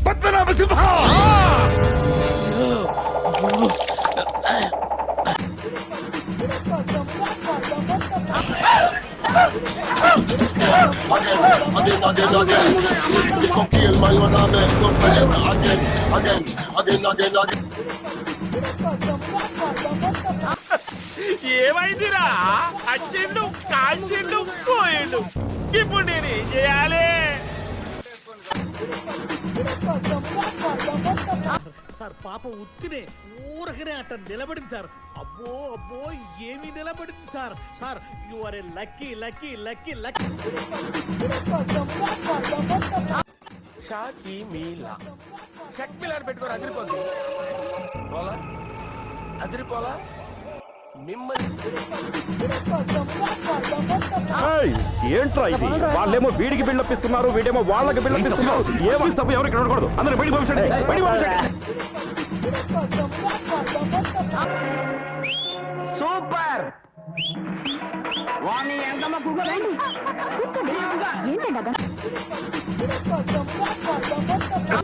పద్మనాభ సింహ. ఏమైందిరా? అచ్చిండు, కాల్చిండు, పోయిండు. ఇప్పుడు నేను ఏం చేయాలి? సార్ పాప ఉత్తినే ఊరకనే అట్ట నిలబడింది సార్. అబ్బో అబ్బో ఏమి నిలబడింది sir. Sir you are a lucky lucky lucky lucky. షాకి మీలా షక్ పిల్లలు పెట్టుకొని అదిరిపోద్ది. పోలా అదిరిపోలా ఏంట్రా ఇది? వాళ్ళేమో వీడికి బిల్డప్ ఇస్తున్నారు, వీడేమో వాళ్ళకి బిల్డప్ ఇస్తున్నారు. ఏమని తప్పు ఎవరు ఇక్కడ ఉండకూడదు. అందరూ బయటికి పంపించండి, బయటికి పంపించండి. సూపర్ వాణి ఎంతమ్మ కూర్చోండి.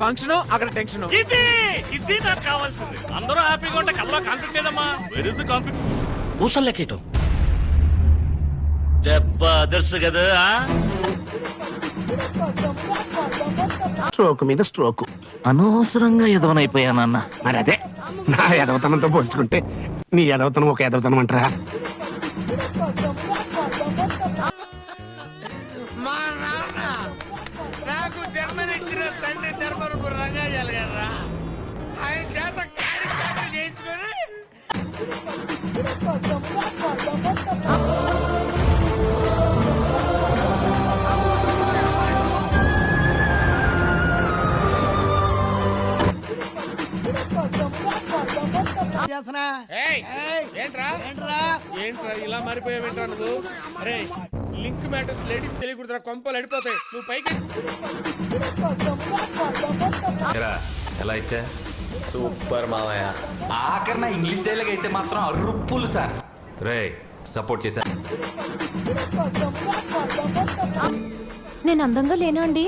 ఫంక్షన్ అక్కడ టెన్షన్. ఇది ఇది నాకు కావాల్సింది. అందరూ హ్యాపీగా ఉంటే కల్లా కాన్ఫ్లిక్ట్ ఏదమ్మా. Where is the conflict? మూసల్లెక్కేయటం దెబ్బ అదర్సు కదా. స్ట్రోక్ మీద స్ట్రోక్. అనవసరంగా ఎదవనైపోయానన్న. మరి అదే నా ఎదవతనంతో పోల్చుకుంటే నీ ఎదవతనం ఒక ఎదవతనం అంటారా? మా నాన్న నాకు జన్మనిచ్చిన తండ్రి ధర్మవరపు రంగాజాలు గారా, ఆయన చేత కార్యక్రమాలు చేయించుకొని ఏంట్రా ఏంట్రా ఇలా మారిపోయావేంట్రా నువ్వు? అరే లింక్ మ్యాటర్స్ లేడీస్ తెలియకూడదురా, కొంపలు అడిపోతాయి. నువ్వు పైకి ఎలా ఇచ్చా? సూపర్ మావయ్య. ఆఖరిన ఇంగ్లీష్ డైలాగ్ అయితే మాత్రం అరుప్పులు సార్. రే సపోర్ట్ చేశా. నేను అందంగా లేనా అండి?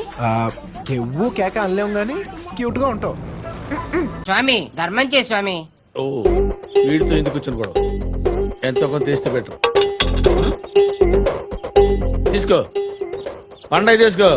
కెవ్వు కేక అనలేం గానీ క్యూట్ గా ఉంటావు. స్వామి ధర్మం చే స్వామి. ఓ వీడితో ఎందుకు కూర్చొని కూడా ఎంతో కొంత తీస్తే బెటర్. తీసుకో పండగ తీసుకో.